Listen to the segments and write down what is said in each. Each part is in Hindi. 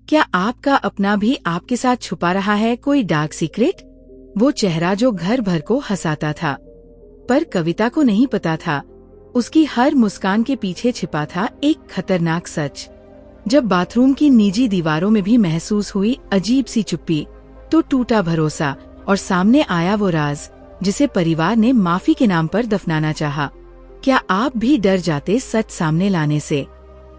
क्या आपका अपना भी आपके साथ छुपा रहा है कोई डार्क सीक्रेट? वो चेहरा जो घर भर को हंसाता था, पर कविता को नहीं पता था उसकी हर मुस्कान के पीछे छिपा था एक खतरनाक सच। जब बाथरूम की निजी दीवारों में भी महसूस हुई अजीब सी चुप्पी, तो टूटा भरोसा और सामने आया वो राज जिसे परिवार ने माफी के नाम पर दफनाना चाहा। क्या आप भी डर जाते सच सामने लाने से,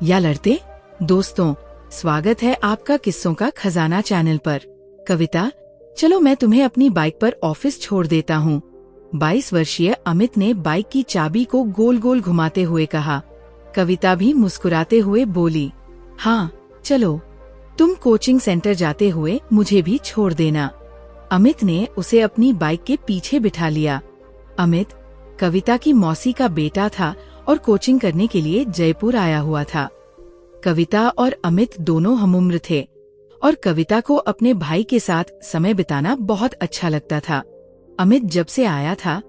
या लड़ते? दोस्तों, स्वागत है आपका किस्सों का खजाना चैनल पर। कविता, चलो मैं तुम्हें अपनी बाइक पर ऑफिस छोड़ देता हूँ। 22 वर्षीय अमित ने बाइक की चाबी को गोल गोल घुमाते हुए कहा। कविता भी मुस्कुराते हुए बोली, हाँ चलो, तुम कोचिंग सेंटर जाते हुए मुझे भी छोड़ देना। अमित ने उसे अपनी बाइक के पीछे बिठा लिया। अमित कविता की मौसी का बेटा था और कोचिंग करने के लिए जयपुर आया हुआ था। कविता और अमित दोनों हमउम्र थे और कविता को अपने भाई के साथ समय बिताना बहुत अच्छा लगता था। अमित जब से आया था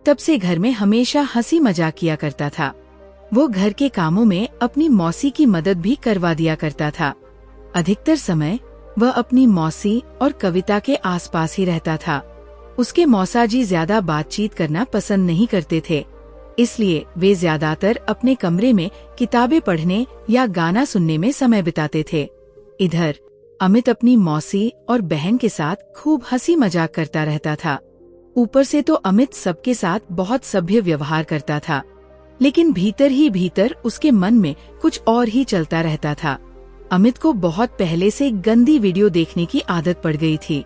तब से घर में हमेशा हंसी मजाक किया करता था। वो घर के कामों में अपनी मौसी की मदद भी करवा दिया करता था। अधिकतर समय वह अपनी मौसी और कविता के आसपास ही रहता था। उसके मौसाजी ज्यादा बातचीत करना पसंद नहीं करते थे, इसलिए वे ज्यादातर अपने कमरे में किताबें पढ़ने या गाना सुनने में समय बिताते थे। इधर अमित अपनी मौसी और बहन के साथ खूब हंसी मजाक करता रहता था। ऊपर से तो अमित सबके साथ बहुत सभ्य व्यवहार करता था, लेकिन भीतर ही भीतर उसके मन में कुछ और ही चलता रहता था। अमित को बहुत पहले से गंदी वीडियो देखने की आदत पड़ गई थी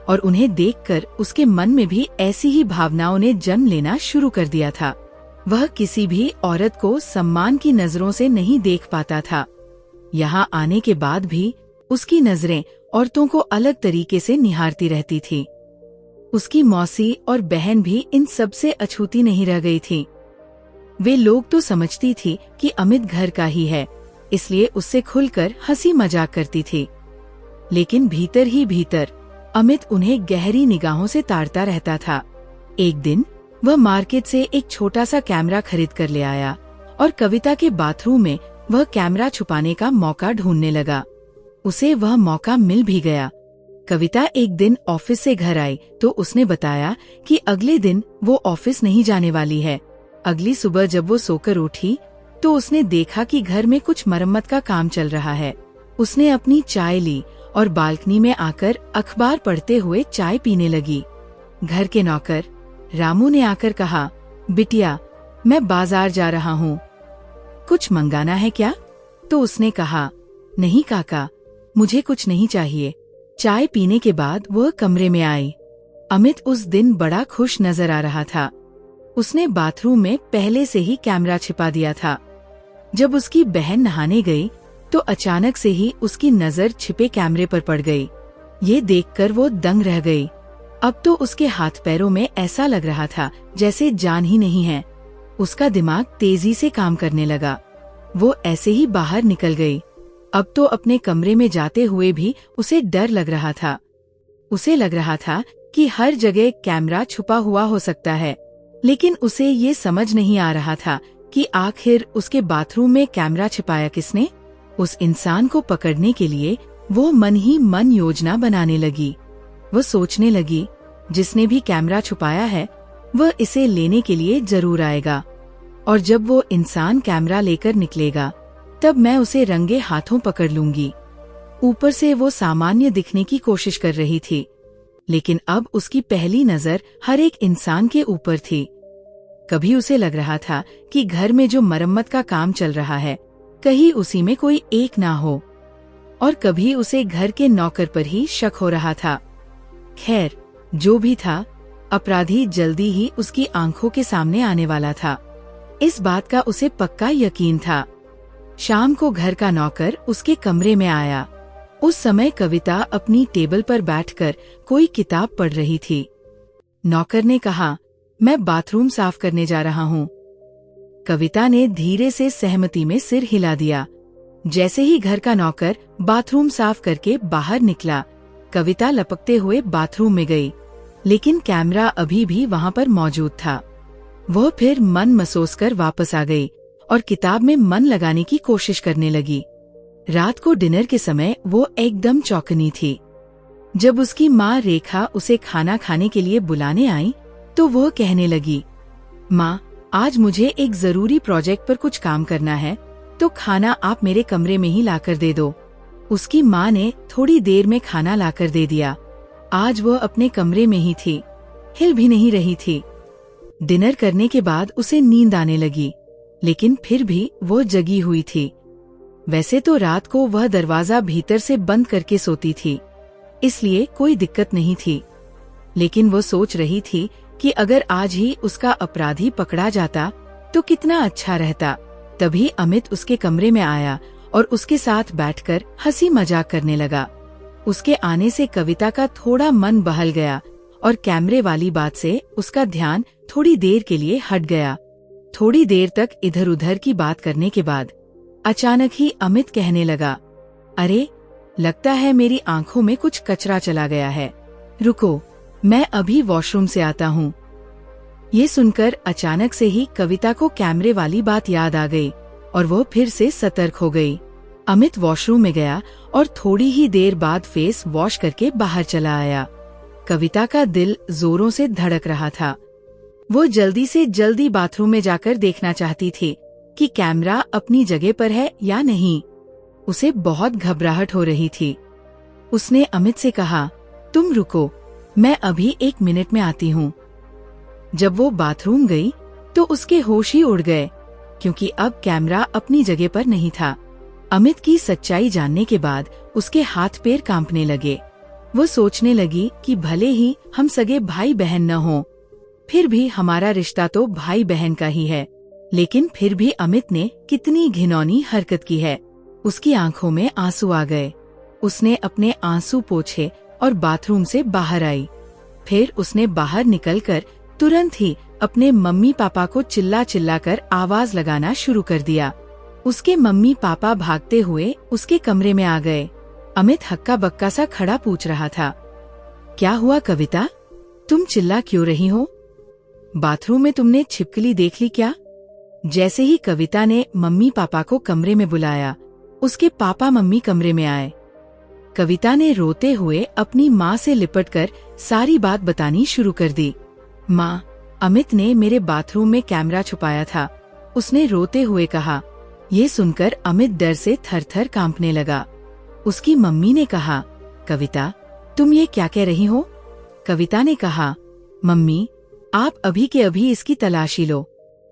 और उन्हें देखकर उसके मन में भी ऐसी ही भावनाओं ने जन्म लेना शुरू कर दिया था। वह किसी भी औरत को सम्मान की नजरों से नहीं देख पाता था। यहाँ आने के बाद भी उसकी नजरें औरतों को अलग तरीके से निहारती रहती थी। उसकी मौसी और बहन भी इन सब से अछूती नहीं रह गई थी। वे लोग तो समझती थी कि अमित घर का ही है, इसलिए उससे खुलकर हंसी मजाक करती थी, लेकिन भीतर ही भीतर अमित उन्हें गहरी निगाहों से ताड़ता रहता था। एक दिन वह मार्केट से एक छोटा सा कैमरा खरीद कर ले आया और कविता के बाथरूम में वह कैमरा छुपाने का मौका ढूंढने लगा। उसे वह मौका मिल भी गया। कविता एक दिन ऑफिस से घर आई तो उसने बताया कि अगले दिन वो ऑफिस नहीं जाने वाली है। अगली सुबह जब वो सोकर उठी तो उसने देखा कि घर में कुछ मरम्मत का काम चल रहा है। उसने अपनी चाय ली और बालकनी में आकर अखबार पढ़ते हुए चाय पीने लगी। घर के नौकर रामू ने आकर कहा, बिटिया मैं बाजार जा रहा हूँ, कुछ मंगाना है क्या? तो उसने कहा, नहीं काका, मुझे कुछ नहीं चाहिए। चाय पीने के बाद वह कमरे में आई। अमित उस दिन बड़ा खुश नजर आ रहा था। उसने बाथरूम में पहले से ही कैमरा छिपा दिया था। जब उसकी बहन नहाने गई तो अचानक से ही उसकी नजर छिपे कैमरे पर पड़ गई। ये देखकर वो दंग रह गई। अब तो उसके हाथ पैरों में ऐसा लग रहा था जैसे जान ही नहीं है। उसका दिमाग तेजी से काम करने लगा। वो ऐसे ही बाहर निकल गई। अब तो अपने कमरे में जाते हुए भी उसे डर लग रहा था। उसे लग रहा था कि हर जगह कैमरा छुपा हुआ हो सकता है, लेकिन उसे ये समझ नहीं आ रहा था कि आखिर उसके बाथरूम में कैमरा छिपाया किसने। उस इंसान को पकड़ने के लिए वो मन ही मन योजना बनाने लगी। वो सोचने लगी, जिसने भी कैमरा छुपाया है वह इसे लेने के लिए जरूर आएगा, और जब वो इंसान कैमरा लेकर निकलेगा तब मैं उसे रंगे हाथों पकड़ लूंगी। ऊपर से वो सामान्य दिखने की कोशिश कर रही थी, लेकिन अब उसकी पहली नजर हर एक इंसान के ऊपर थी। कभी उसे लग रहा था कि घर में जो मरम्मत का काम चल रहा है कहीं उसी में कोई एक ना हो, और कभी उसे घर के नौकर पर ही शक हो रहा था। खैर, जो भी था, अपराधी जल्दी ही उसकी आंखों के सामने आने वाला था। इस बात का उसे पक्का यकीन था। शाम को घर का नौकर उसके कमरे में आया। उस समय कविता अपनी टेबल पर बैठकर कोई किताब पढ़ रही थी। नौकर ने कहा, मैं बाथरूम साफ करने जा रहा हूँ। कविता ने धीरे से सहमति में सिर हिला दिया। जैसे ही घर का नौकर बाथरूम साफ करके बाहर निकला, कविता लपकते हुए बाथरूम में गई, लेकिन कैमरा अभी भी वहाँ पर मौजूद था। वह फिर मन मसोस कर वापस आ गई और किताब में मन लगाने की कोशिश करने लगी। रात को डिनर के समय वो एकदम चौकनी थी। जब उसकी माँ रेखा उसे खाना खाने के लिए बुलाने आई तो वो कहने लगी, माँ, आज मुझे एक जरूरी प्रोजेक्ट पर कुछ काम करना है, तो खाना आप मेरे कमरे में ही लाकर दे दो। उसकी माँ ने थोड़ी देर में खाना लाकर दे दिया। आज वो अपने कमरे में ही थी, हिल भी नहीं रही थी। डिनर करने के बाद उसे नींद आने लगी, लेकिन फिर भी वो जगी हुई थी। वैसे तो रात को वह दरवाजा भीतर से बंद करके सोती थी, इसलिए कोई दिक्कत नहीं थी। लेकिन वो सोच रही थी कि अगर आज ही उसका अपराधी पकड़ा जाता तो कितना अच्छा रहता। तभी अमित उसके कमरे में आया और उसके साथ बैठकर हंसी मजाक करने लगा। उसके आने से कविता का थोड़ा मन बहल गया और कैमरे वाली बात से उसका ध्यान थोड़ी देर के लिए हट गया। थोड़ी देर तक इधर उधर की बात करने के बाद अचानक ही अमित कहने लगा, अरे, लगता है मेरी आंखों में कुछ कचरा चला गया है। रुको, मैं अभी वॉशरूम से आता हूँ। ये सुनकर अचानक से ही कविता को कैमरे वाली बात याद आ गई और वो फिर से सतर्क हो गई। अमित वॉशरूम में गया और थोड़ी ही देर बाद फेस वॉश करके बाहर चला आया। कविता का दिल जोरों से धड़क रहा था। वो जल्दी से जल्दी बाथरूम में जाकर देखना चाहती थी कि कैमरा अपनी जगह पर है या नहीं। उसे बहुत घबराहट हो रही थी। उसने अमित से कहा, तुम रुको, मैं अभी 1 मिनट में आती हूँ। जब वो बाथरूम गई तो उसके होश ही उड़ गए, क्योंकि अब कैमरा अपनी जगह पर नहीं था। अमित की सच्चाई जानने के बाद उसके हाथ पैर कांपने लगे। वो सोचने लगी कि भले ही हम सगे भाई बहन न हों, फिर भी हमारा रिश्ता तो भाई बहन का ही है। लेकिन फिर भी अमित ने कितनी घिनौनी हरकत की है। उसकी आंखों में आंसू आ गए। उसने अपने आंसू पोंछे और बाथरूम से बाहर आई। फिर उसने बाहर निकलकर तुरंत ही अपने मम्मी पापा को चिल्ला चिल्ला कर आवाज लगाना शुरू कर दिया। उसके मम्मी पापा भागते हुए उसके कमरे में आ गए। अमित हक्का बक्का सा खड़ा पूछ रहा था, क्या हुआ कविता, तुम चिल्ला क्यों रही हो? बाथरूम में तुमने छिपकली देख ली क्या? जैसे ही कविता ने मम्मी पापा को कमरे में बुलाया, उसके पापा मम्मी कमरे में आए। कविता ने रोते हुए अपनी माँ से लिपटकर सारी बात बतानी शुरू कर दी। माँ, अमित ने मेरे बाथरूम में कैमरा छुपाया था, उसने रोते हुए कहा। ये सुनकर अमित डर से थर-थर कांपने लगा। उसकी मम्मी ने कहा, कविता, तुम ये क्या कह रही हो? कविता ने कहा, मम्मी, आप अभी के अभी इसकी तलाशी लो।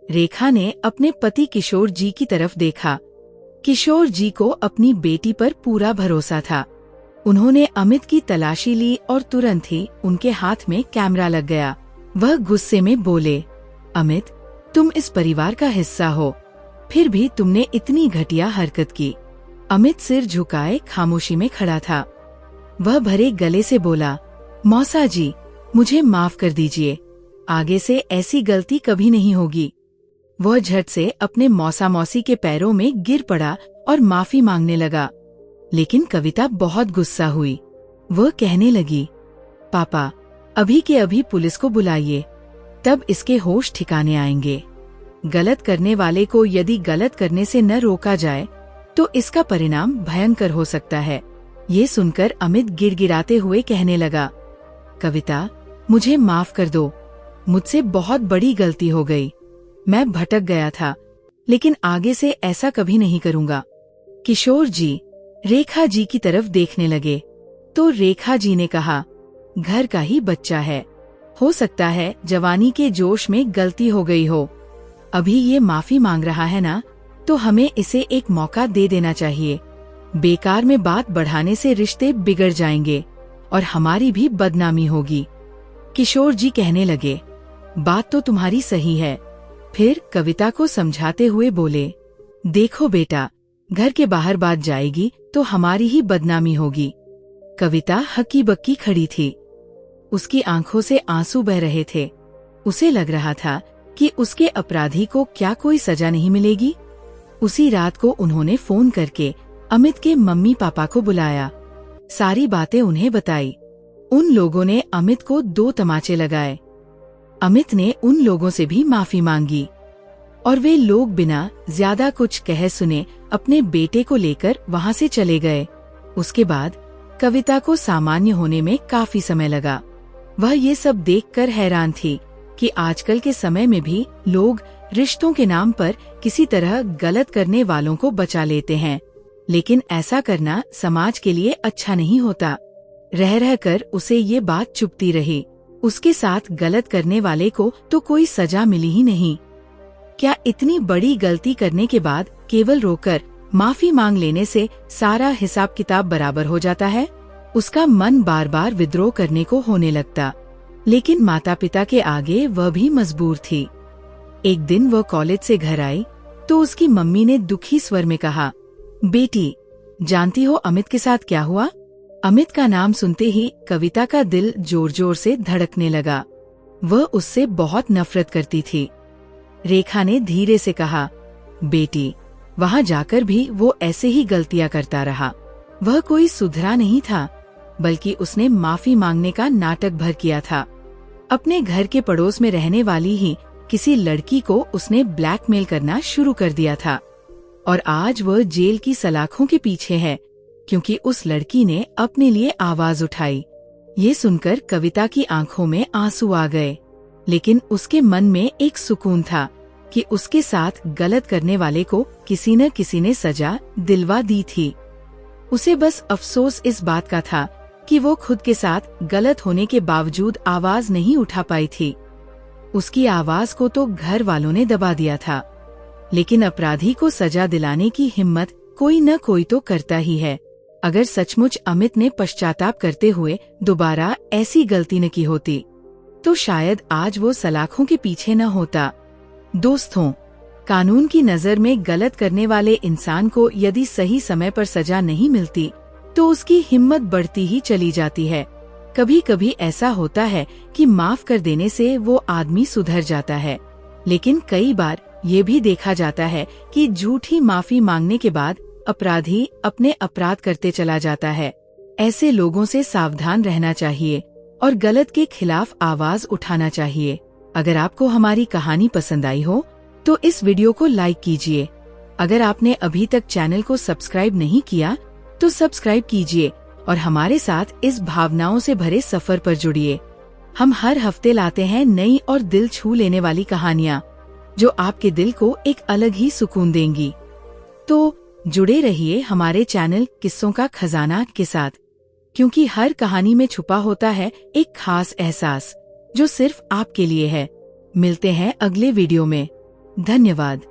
रेखा ने अपने पति किशोर जी की तरफ देखा। किशोर जी को अपनी बेटी पर पूरा भरोसा था। उन्होंने अमित की तलाशी ली और तुरंत ही उनके हाथ में कैमरा लग गया। वह गुस्से में बोले, अमित, तुम इस परिवार का हिस्सा हो, फिर भी तुमने इतनी घटिया हरकत की। अमित सिर झुकाए खामोशी में खड़ा था। वह भरे गले से बोला, मौसा जी, मुझे माफ कर दीजिए, आगे से ऐसी गलती कभी नहीं होगी। वह झट से अपने मौसा मौसी के पैरों में गिर पड़ा और माफी मांगने लगा। लेकिन कविता बहुत गुस्सा हुई। वह कहने लगी, पापा, अभी के अभी पुलिस को बुलाइए, तब इसके होश ठिकाने आएंगे। गलत करने वाले को यदि गलत करने से न रोका जाए तो इसका परिणाम भयंकर हो सकता है। ये सुनकर अमित गिड़गिड़ाते हुए कहने लगा, कविता, मुझे माफ कर दो, मुझसे बहुत बड़ी गलती हो गई। मैं भटक गया था, लेकिन आगे से ऐसा कभी नहीं करूँगा। किशोर जी रेखा जी की तरफ देखने लगे तो रेखा जी ने कहा, घर का ही बच्चा है, हो सकता है जवानी के जोश में गलती हो गई हो। अभी ये माफी मांग रहा है ना, तो हमें इसे एक मौका दे देना चाहिए। बेकार में बात बढ़ाने से रिश्ते बिगड़ जाएंगे और हमारी भी बदनामी होगी। किशोर जी कहने लगे, बात तो तुम्हारी सही है। फिर कविता को समझाते हुए बोले, देखो बेटा, घर के बाहर बात जाएगी तो हमारी ही बदनामी होगी। कविता हक्की बक्की खड़ी थी। उसकी आंखों से आंसू बह रहे थे। उसे लग रहा था कि उसके अपराधी को क्या कोई सजा नहीं मिलेगी। उसी रात को उन्होंने फोन करके अमित के मम्मी पापा को बुलाया, सारी बातें उन्हें बताई। उन लोगों ने अमित को 2 तमाचे लगाए। अमित ने उन लोगों से भी माफी मांगी। और वे लोग बिना ज्यादा कुछ कहे सुने अपने बेटे को लेकर वहाँ से चले गए। उसके बाद कविता को सामान्य होने में काफी समय लगा। वह ये सब देखकर हैरान थी कि आजकल के समय में भी लोग रिश्तों के नाम पर किसी तरह गलत करने वालों को बचा लेते हैं, लेकिन ऐसा करना समाज के लिए अच्छा नहीं होता। रह रहकर उसे ये बात चुभती रही। उसके साथ गलत करने वाले को तो कोई सजा मिली ही नहीं। क्या इतनी बड़ी गलती करने के बाद केवल रोकर माफी मांग लेने से सारा हिसाब किताब बराबर हो जाता है? उसका मन बार बार विद्रोह करने को होने लगता, लेकिन माता पिता के आगे वह भी मजबूर थी। एक दिन वह कॉलेज से घर आई तो उसकी मम्मी ने दुखी स्वर में कहा, बेटी, जानती हो अमित के साथ क्या हुआ? अमित का नाम सुनते ही कविता का दिल जोर जोर से धड़कने लगा। वह उससे बहुत नफरत करती थी। रेखा ने धीरे से कहा, बेटी, वहाँ जाकर भी वो ऐसे ही गलतियाँ करता रहा। वह कोई सुधरा नहीं था, बल्कि उसने माफी मांगने का नाटक भर किया था। अपने घर के पड़ोस में रहने वाली ही किसी लड़की को उसने ब्लैकमेल करना शुरू कर दिया था और आज वह जेल की सलाखों के पीछे है, क्योंकि उस लड़की ने अपने लिए आवाज उठाई। ये सुनकर कविता की आंखों में आंसू आ गए, लेकिन उसके मन में एक सुकून था कि उसके साथ गलत करने वाले को किसी न किसी ने सजा दिलवा दी थी। उसे बस अफसोस इस बात का था कि वो खुद के साथ गलत होने के बावजूद आवाज नहीं उठा पाई थी। उसकी आवाज को तो घर वालों ने दबा दिया था, लेकिन अपराधी को सजा दिलाने की हिम्मत कोई न कोई तो करता ही है। अगर सचमुच अमित ने पश्चाताप करते हुए दोबारा ऐसी गलती न की होती, तो शायद आज वो सलाखों के पीछे न होता। दोस्तों, कानून की नजर में गलत करने वाले इंसान को यदि सही समय पर सजा नहीं मिलती, तो उसकी हिम्मत बढ़ती ही चली जाती है। कभी कभी ऐसा होता है कि माफ कर देने से वो आदमी सुधर जाता है, लेकिन कई बार ये भी देखा जाता है कि झूठी माफी मांगने के बाद अपराधी अपने अपराध करते चला जाता है। ऐसे लोगों से सावधान रहना चाहिए और गलत के खिलाफ आवाज उठाना चाहिए। अगर आपको हमारी कहानी पसंद आई हो तो इस वीडियो को लाइक कीजिए। अगर आपने अभी तक चैनल को सब्सक्राइब नहीं किया तो सब्सक्राइब कीजिए और हमारे साथ इस भावनाओं से भरे सफर पर जुड़िए। हम हर हफ्ते लाते हैं नई और दिल छू लेने वाली कहानियाँ, जो आपके दिल को एक अलग ही सुकून देंगी। तो जुड़े रहिए हमारे चैनल किस्सों का खजाना के साथ, क्योंकि हर कहानी में छुपा होता है एक खास एहसास जो सिर्फ आपके लिए है। मिलते हैं अगले वीडियो में। धन्यवाद।